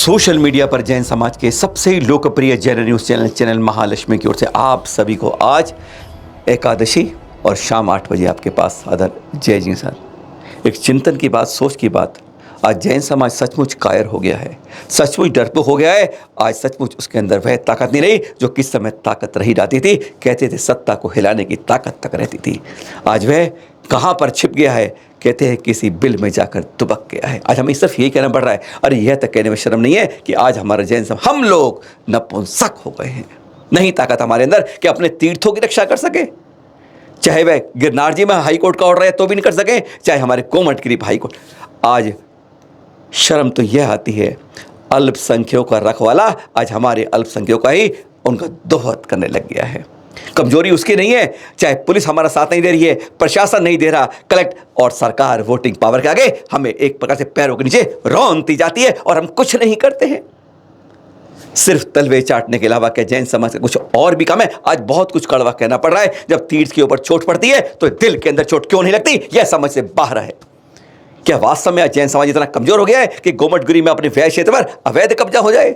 Social media पर जैन समाज के सबसे लोकप्रिय जैन न्यूज़ चैनल महालक्ष्मी की ओर से आप सभी को आज एकादशी और शाम 8 बजे आपके पास आदर जय जी सर। एक चिंतन की बात, सोच की बात। आज जैन समाज सचमुच कायर हो गया है, सचमुच डरपोक हो गया है। आज सचमुच उसके अंदर वह ताकत नहीं रही जो किस समय ताकत रही जाती थी। कहते थे सत्ता को हिलाने की ताकत तक रहती थी। आज वह कहाँ पर छिप गया है, कहते हैं किसी बिल में जाकर दुबक गया है। आज हमें सिर्फ यही कहना पड़ रहा है, अरे यह तक कहने में शर्म नहीं है कि आज हमारा जैन समाज, हम लोग नपुंसक हो गए हैं। नहीं ताकत हमारे अंदर कि अपने तीर्थों की रक्षा कर सके। चाहे वह गिरनार जी में हाईकोर्ट का ऑर्डर है तो भी नहीं कर सके, चाहे हमारे कोमटगिरी हाईकोर्ट। आज शर्म तो यह आती है, अल्पसंख्यकों का रखवाला आज हमारे अल्पसंख्यकों का ही उनका दोहत करने लग गया है। कमजोरी उसकी नहीं है, चाहे पुलिस हमारा साथ नहीं दे रही है, प्रशासन नहीं दे रहा, कलेक्ट और सरकार वोटिंग पावर के आगे हमें एक प्रकार से पैरों के नीचे रौंदती जाती है और हम कुछ नहीं करते हैं। सिर्फ तलवे चाटने के अलावा क्या जैन समाज का कुछ और भी काम है? आज बहुत कुछ कड़वा कहना पड़ रहा है। जब तीर्थ के ऊपर चोट पड़ती है तो दिल के अंदर चोट क्यों नहीं लगती, यह समझ से बाहर है। क्या वास्तव में आज जैन समाज इतना कमजोर हो गया है कि गोमटगिरी में अपने व्यय क्षेत्र पर अवैध कब्जा हो जाए?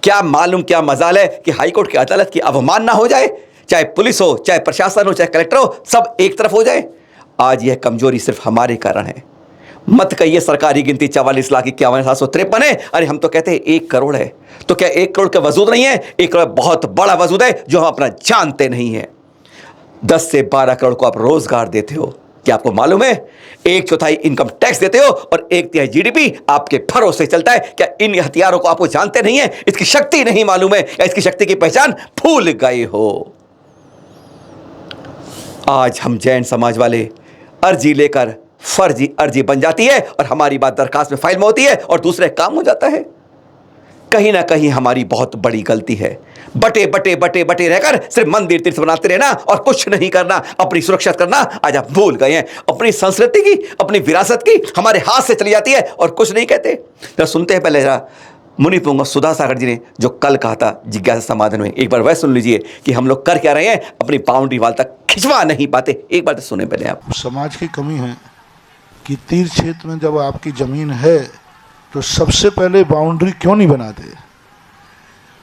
क्या मालूम, क्या मजाल है कि हाईकोर्ट की अदालत की अवमानना हो जाए? चाहे पुलिस हो, चाहे प्रशासन हो, चाहे कलेक्टर हो, सब एक तरफ हो जाए। आज यह कमजोरी सिर्फ हमारे कारण है। मत कहिए सरकारी गिनती 44,51,753 है। अरे हम तो कहते हैं 1 करोड़ है। तो क्या 1 करोड़ का वजूद नहीं है? 1 करोड़ बहुत बड़ा वजूद है जो हम अपना जानते नहीं है। 10 से 12 करोड़ को आप रोजगार देते हो। क्या आपको मालूम है 1/4 इनकम टैक्स देते हो और 1/3 जीडीपी आपके भरोसे चलता है? क्या इन हथियारों को आपको जानते नहीं है? इसकी शक्ति नहीं मालूम है या इसकी शक्ति की पहचान भूल गए हो? आज हम जैन समाज वाले अर्जी लेकर फर्जी अर्जी बन जाती है और हमारी बात दरखास्त में फाइल में होती है और दूसरे काम हो जाता है। कहीं ना कहीं हमारी बहुत बड़ी गलती है। बटे बटे बटे बटे रहकर सिर्फ मंदिर तीर्थ बनाते रहना और कुछ नहीं करना, अपनी सुरक्षा करना आज आप भूल गए हैं। अपनी संस्कृति की, अपनी विरासत की हमारे हाथ से चली जाती है और कुछ नहीं कहते। जरा सुनते हैं पहले जरा मुनि पुंग सुधा सागर जी ने जो कल कहा था जिज्ञासा समाधान में, एक बार वह सुन लीजिए कि हम लोग कर क्या रहे हैं, अपनी बाउंड्री वाल तक खिंचवा नहीं पाते। एक बार तो सुने पहले आप। समाज की कमी है कि तीर्थ क्षेत्र में जब आपकी जमीन है तो सबसे पहले बाउंड्री क्यों नहीं बनाते?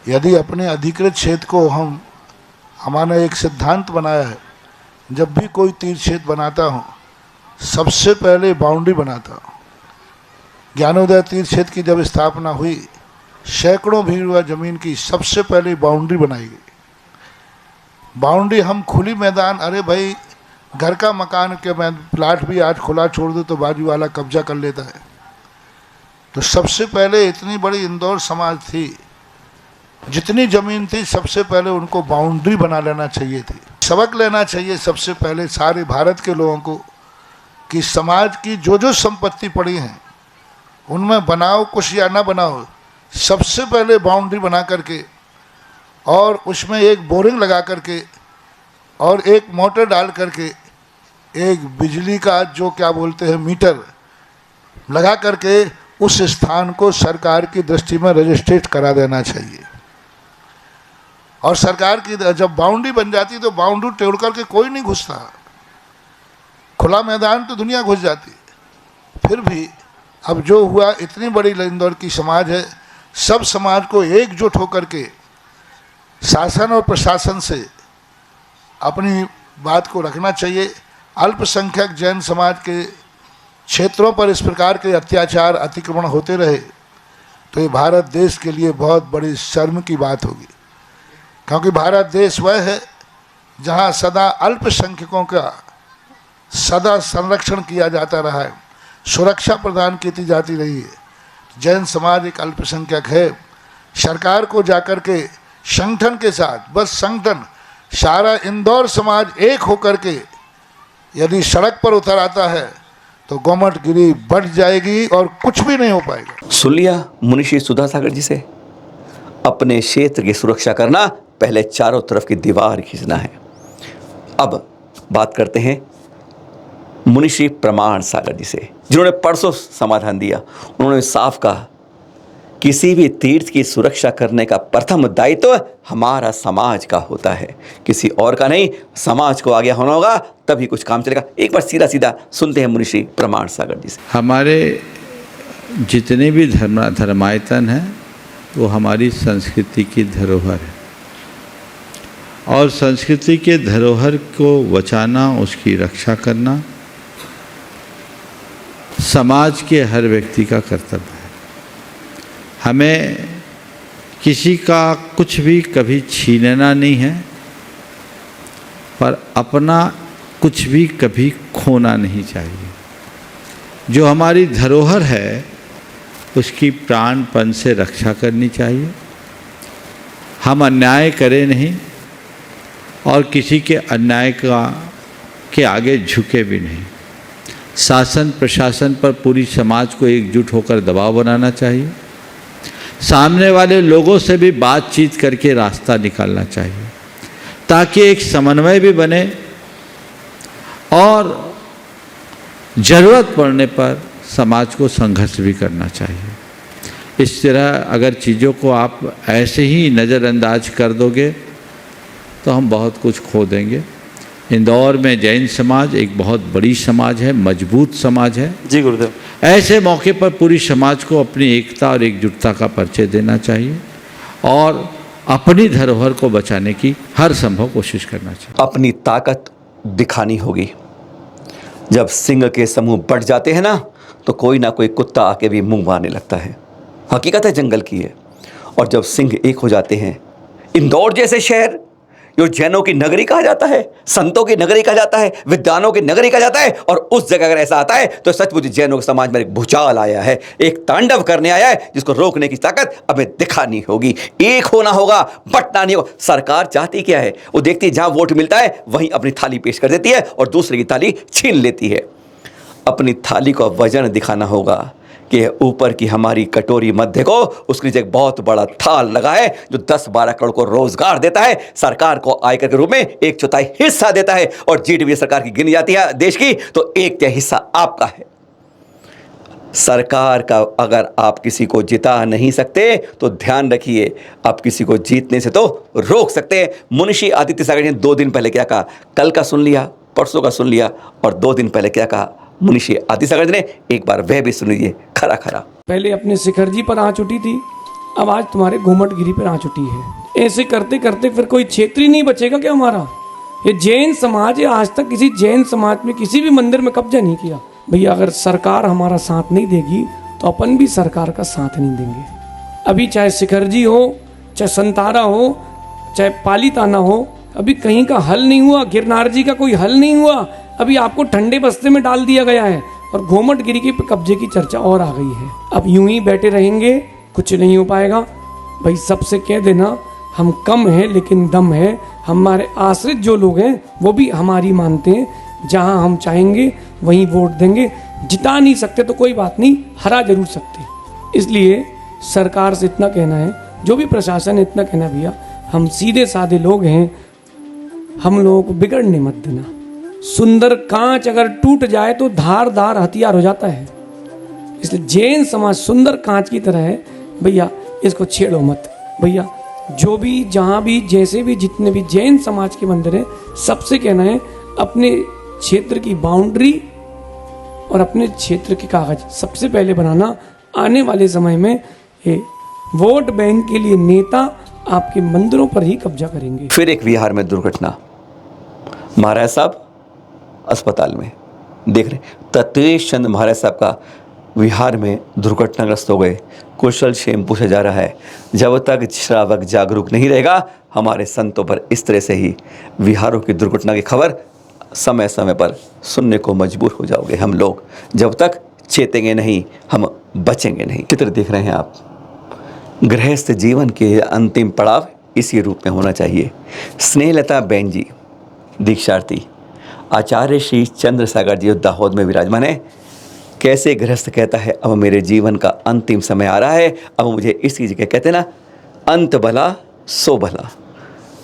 यदि अपने अधिकृत क्षेत्र को हमारा एक सिद्धांत बनाया है, जब भी कोई तीर्थ क्षेत्र बनाता हूँ सबसे पहले बाउंड्री बनाता हूँ। ज्ञानोदय तीर्थ क्षेत्र की जब स्थापना हुई, सैकड़ों भीड़ जमीन की सबसे पहले बाउंड्री बनाई गई। बाउंड्री हम खुली मैदान, अरे भाई घर का मकान के प्लाट भी आज खुला छोड़ दो तो बाजू वाला कब्जा कर लेता है। तो सबसे पहले इतनी बड़ी इंदौर समाज थी, जितनी ज़मीन थी सबसे पहले उनको बाउंड्री बना लेना चाहिए थी। सबक लेना चाहिए सबसे पहले सारे भारत के लोगों को कि समाज की जो जो संपत्ति पड़ी हैं उनमें बनाओ कुछ या ना बनाओ, सबसे पहले बाउंड्री बना करके और उसमें एक बोरिंग लगा करके और एक मोटर डाल करके एक बिजली का जो क्या बोलते हैं मीटर लगा करके उस स्थान को सरकार की दृष्टि में रजिस्ट्रेट करा देना चाहिए। और सरकार की जब बाउंड्री बन जाती तो बाउंड्री तोड़ करके कोई नहीं घुसता, खुला मैदान तो दुनिया घुस जाती। फिर भी अब जो हुआ, इतनी बड़ी इंदौर की समाज है, सब समाज को एकजुट होकर के शासन और प्रशासन से अपनी बात को रखना चाहिए। अल्पसंख्यक जैन समाज के क्षेत्रों पर इस प्रकार के अत्याचार अतिक्रमण होते रहे तो ये भारत देश के लिए बहुत बड़ी शर्म की बात होगी, क्योंकि भारत देश वह है जहाँ सदा अल्पसंख्यकों का सदा संरक्षण किया जाता रहा है, सुरक्षा प्रदान की जाती रही है। जैन समाज एक अल्पसंख्यक है। सरकार को जाकर के संगठन के साथ, बस संगठन सारा इंदौर समाज एक होकर के यदि सड़क पर उतर आता है तो गोमटगिरी बढ़ जाएगी और कुछ भी नहीं हो पाएगा। सुन लिया मुनिश्री सुधा सागर जी से, अपने क्षेत्र की सुरक्षा करना, पहले चारों तरफ की दीवार खींचना है। अब बात करते हैं मुनिश्री प्रमाण सागर जी से, जिन्होंने परसों समाधान दिया। उन्होंने साफ कहा किसी भी तीर्थ की सुरक्षा करने का प्रथम दायित्व हमारा समाज का होता है, किसी और का नहीं। समाज को आगे होना होगा तभी कुछ काम चलेगा। एक बार सीधा सीधा सुनते हैं मुनिश्री प्रमाण सागर जी से। हमारे जितने भी धर्मायतन हैं वो हमारी संस्कृति की धरोहर है, और संस्कृति के धरोहर को बचाना, उसकी रक्षा करना समाज के हर व्यक्ति का कर्तव्य है। हमें किसी का कुछ भी कभी छीनना नहीं है, पर अपना कुछ भी कभी खोना नहीं चाहिए। जो हमारी धरोहर है उसकी प्राणपण से रक्षा करनी चाहिए। हम अन्याय करें नहीं और किसी के अन्याय के आगे झुके भी नहीं। शासन प्रशासन पर पूरी समाज को एकजुट होकर दबाव बनाना चाहिए। सामने वाले लोगों से भी बातचीत करके रास्ता निकालना चाहिए, ताकि एक समन्वय भी बने और ज़रूरत पड़ने पर समाज को संघर्ष भी करना चाहिए। इस तरह अगर चीज़ों को आप ऐसे ही नज़रअंदाज कर दोगे तो हम बहुत कुछ खो देंगे। इंदौर में जैन समाज एक बहुत बड़ी समाज है, मजबूत समाज है। जी गुरुदेव। ऐसे मौके पर पूरी समाज को अपनी एकता और एकजुटता का परिचय देना चाहिए और अपनी धरोहर को बचाने की हर संभव कोशिश करना चाहिए। अपनी ताकत दिखानी होगी। जब सिंह के समूह बढ़ जाते हैं ना, तो कोई ना कोई कुत्ता आके भी मुंह मारने लगता है। हकीकत है जंगल की है। और जब सिंह एक हो जाते हैं, इंदौर जैसे शहर जो जैनों की नगरी कहा जाता है, संतों की नगरी कहा जाता है, विद्वानों की नगरी कहा जाता है, और उस जगह अगर ऐसा आता है तो सचमुच जैनों के समाज में एक भूचाल आया है, एक तांडव करने आया है, जिसको रोकने की ताकत हमें दिखानी होगी। एक होना होगा, बटना नहीं होगा। सरकार चाहती क्या है? वो देखती है जहां वोट मिलता है वहीं अपनी थाली पेश कर देती है और दूसरे की थाली छीन लेती है। अपनी थाली को वजन दिखाना होगा कि ऊपर की हमारी कटोरी मध्य को उसके नीचे एक बहुत बड़ा थाल लगा है जो 10-12 करोड़ को रोजगार देता है, सरकार को आयकर के रूप में 1/4 हिस्सा देता है, और जीडीपी सरकार की गिनी जाती है देश की तो 1/3 हिस्सा आपका है। सरकार का अगर आप किसी को जिता नहीं सकते तो ध्यान रखिए, आप किसी को जीतने से तो रोक सकते हैं। मुंशी आदित्य सागर ने 2 दिन पहले क्या कहा, कल का सुन लिया, परसों का सुन लिया, और 2 दिन पहले क्या कहा मुंशी आदित्य सागर ने, एक बार वह भी सुन लीजिए खरा खरा। पहले अपने शिखर जी पर आँच उठी थी, अब आज तुम्हारे घूमटगिरी पर आँच उठी है। ऐसे करते करते फिर कोई क्षेत्र ही नहीं बचेगा क्या हमारा? ये जैन समाज है, आज तक किसी जैन समाज में किसी भी मंदिर में कब्जा नहीं किया। भैया अगर सरकार हमारा साथ नहीं देगी तो अपन भी सरकार का साथ नहीं देंगे। अभी चाहे शिखर जी हो, चाहे संतारा हो, चाहे पालीताना हो, अभी कहीं का हल नहीं हुआ। गिरनार जी का कोई हल नहीं हुआ। अभी आपको ठंडे बस्ते में डाल दिया गया है और घूमटगिरी के कब्जे की चर्चा और आ गई है। अब यूं ही बैठे रहेंगे, कुछ नहीं हो पाएगा। भाई सबसे कह देना हम कम हैं लेकिन दम है। हमारे आश्रित जो लोग हैं वो भी हमारी मानते हैं। जहां हम चाहेंगे वहीं वोट देंगे। जिता नहीं सकते तो कोई बात नहीं, हरा जरूर सकते। इसलिए सरकार से इतना कहना है, जो भी प्रशासन है इतना कहना, भैया हम सीधे साधे लोग हैं, हम लोगों को बिगड़ने मत देना। सुंदर कांच अगर टूट जाए तो धारदार हथियार हो जाता है। इसलिए जैन समाज सुंदर कांच की तरह है, भैया इसको छेड़ो मत। भैया जो भी जहाँ भी जैसे भी जितने भी जैन समाज के मंदिर हैं, सबसे कहना है अपने क्षेत्र की बाउंड्री और अपने क्षेत्र के कागज सबसे पहले बनाना। आने वाले समय में ये वोट बैंक के लिए नेता आपके मंदिरों पर ही कब्जा करेंगे। फिर एक बिहार में दुर्घटना, महाराज साहब अस्पताल में, देख रहे ततेश चंद महाराज साहब का बिहार में दुर्घटनाग्रस्त हो गए। कुशल क्षेम पूछा जा रहा है। जब तक श्रावक जागरूक नहीं रहेगा, हमारे संतों पर इस तरह से ही बिहारों की दुर्घटना की खबर समय समय पर सुनने को मजबूर हो जाओगे हम लोग। जब तक चेतेंगे नहीं, हम बचेंगे नहीं। चित्र देख रहे हैं आप, गृहस्थ जीवन के अंतिम पड़ाव इसी रूप में होना चाहिए। स्नेहलता बहन जी दीक्षार्थी, आचार्य श्री चंद्रसागर जी दाहोद में विराजमान है। कैसे गृहस्थ कहता है, अब मेरे जीवन का अंतिम समय आ रहा है, अब मुझे इस चीज़ के कहते ना, अंत भला सो भला।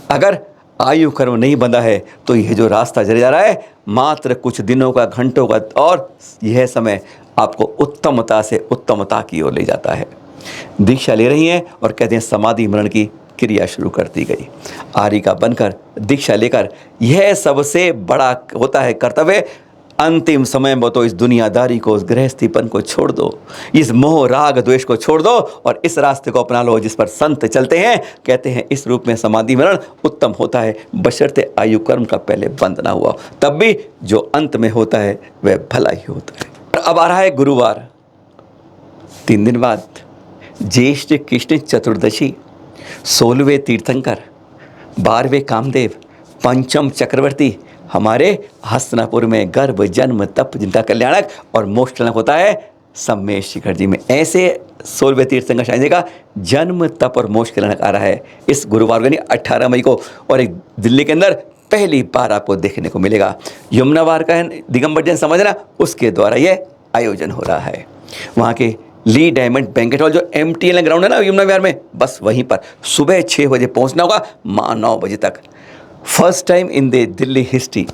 अगर आयु कर्म नहीं बंधा है तो यह जो रास्ता चले जा रहा है मात्र कुछ दिनों का, घंटों का, और यह समय आपको उत्तमता से उत्तमता की ओर ले जाता है। दीक्षा ले रही हैं और कहते हैं समाधि मरण की क्रिया शुरू कर दी गई। आर्य का बनकर दीक्षा लेकर, यह सबसे बड़ा होता है कर्तव्य। अंतिम समय में तो इस दुनियादारी को, उस गृहस्थीपन को छोड़ दो, इस मोह राग द्वेष को छोड़ दो और इस रास्ते को अपना लो जिस पर संत चलते हैं। कहते हैं इस रूप में समाधि मरण उत्तम होता है, बशर्ते आयु कर्म का पहले बंद ना हुआ, तब भी जो अंत में होता है वह भला ही होता है। अब आ रहा है गुरुवार, 3 दिन बाद ज्येष्ठ कृष्ण चतुर्दशी, 16वें तीर्थंकर, 12वें कामदेव, 5म चक्रवर्ती, हमारे हस्तिनापुर में गर्भ जन्म तप जिनका कल्याणक और मोक्षणक होता है सम्मेश शिखर जी में। ऐसे 16वें तीर्थंकर शायद का जन्म तप और मोक्ष कल्याणक आ रहा है इस गुरुवार यानी 18 मई को, और एक दिल्ली के अंदर पहली बार आपको देखने को मिलेगा। यमुनावार का है दिगंबर जैन समझना, उसके द्वारा यह आयोजन हो रहा है। वहाँ के ली डायमंड बैंकेट हॉल जो MTL ग्राउंड है ना यमुना विहार में, बस वहीं पर सुबह 6 बजे पहुँचना होगा, माँ 9 बजे तक। First time in the Delhi history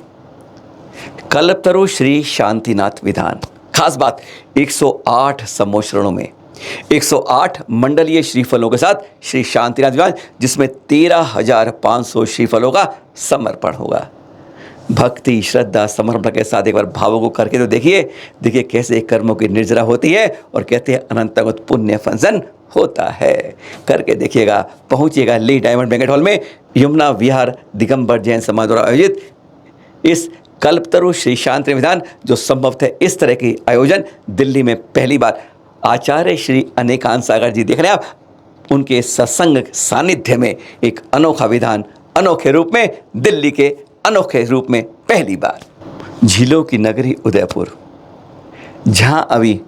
Kalpataru Shri Shantinath Vidhan. खास बात 108 संवत्सरणों में 108 मंडलीय श्रीफलों के साथ श्री शांतिनाथ विधान, जिसमें 13,500 श्रीफलों का समर्पण होगा। भक्ति श्रद्धा समर्पण के साथ एक बार भावों को करके तो देखिए कैसे कर्मों की निर्जरा होती है और कहते हैं अनंतगत पुण्य फंक्शन होता है। करके देखिएगा, पहुंचिएगा ली डायमंड बैंकेट हॉल में यमुना विहार दिगंबर जैन समाज द्वारा आयोजित इस कल्पतरु श्री शांति विधान, जो संभवतः इस तरह की आयोजन दिल्ली में पहली बार आचार्य श्री अनेकांत सागर जी देख रहे हैं आप, उनके सत्संग सानिध्य में एक अनोखा विधान अनोखे रूप में दिल्ली के अनोखे रूप में पहली बार। झीलों की नगरी उदयपुर, जहां अभी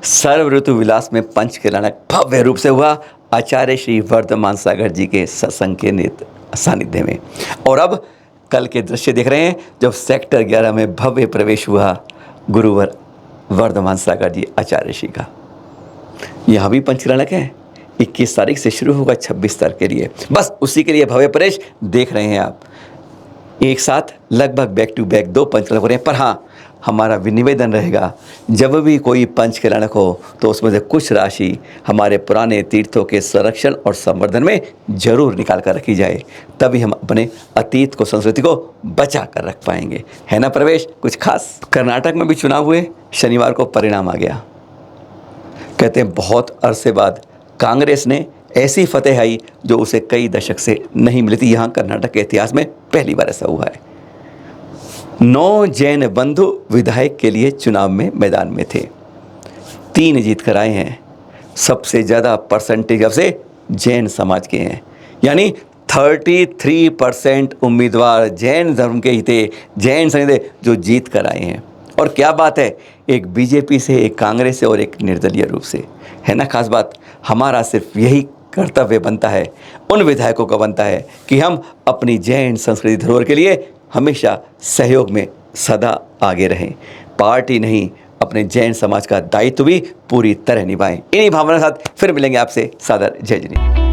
सर्व ऋतु विलास में पंच कल्याणक भव्य रूप से हुआ आचार्य श्री वर्धमान सागर जी के सत्संग के नेत्र सानिध्य में। और अब कल के दृश्य देख रहे हैं जब सेक्टर 11 में भव्य प्रवेश हुआ गुरुवर वर्धमान सागर जी आचार्य श्री का। यहाँ भी पंच कल्याणक है, 21 तारीख से शुरू होगा 26 तारीख के लिए, बस उसी के लिए भव्य प्रवेश देख रहे हैं आप। एक साथ लगभग बैक टू बैक 2 पंच कल्याणक हो रहे हैं। पर हाँ, हमारा निवेदन रहेगा जब भी कोई पंच कल्याणक हो तो उसमें से कुछ राशि हमारे पुराने तीर्थों के संरक्षण और संवर्धन में जरूर निकाल कर रखी जाए, तभी हम अपने अतीत को, संस्कृति को बचा कर रख पाएंगे, है ना प्रवेश। कुछ खास कर्नाटक में भी चुनाव हुए, शनिवार को परिणाम आ गया। कहते हैं बहुत अरसे बाद कांग्रेस ने ऐसी फतेह आई जो उसे कई दशक से नहीं मिली थी। यहाँ कर्नाटक के इतिहास में पहली बार ऐसा हुआ है। 9 जैन बंधु विधायक के लिए चुनाव में मैदान में थे, 3 जीत कर आए हैं। सबसे ज़्यादा परसेंटेज अब से जैन समाज के हैं, यानी 33% उम्मीदवार जैन धर्म के ही थे, जैन संघ थे जो जीत कर आए हैं। और क्या बात है, एक बीजेपी से, एक कांग्रेस से और एक निर्दलीय रूप से, है ना खास बात। हमारा सिर्फ यही कर्तव्य बनता है, उन विधायकों का बनता है कि हम अपनी जैन संस्कृति धरोहर के लिए हमेशा सहयोग में सदा आगे रहें, पार्टी नहीं अपने जैन समाज का दायित्व भी पूरी तरह निभाएं। इन्हीं भावना के साथ फिर मिलेंगे आपसे। सादर जय जय।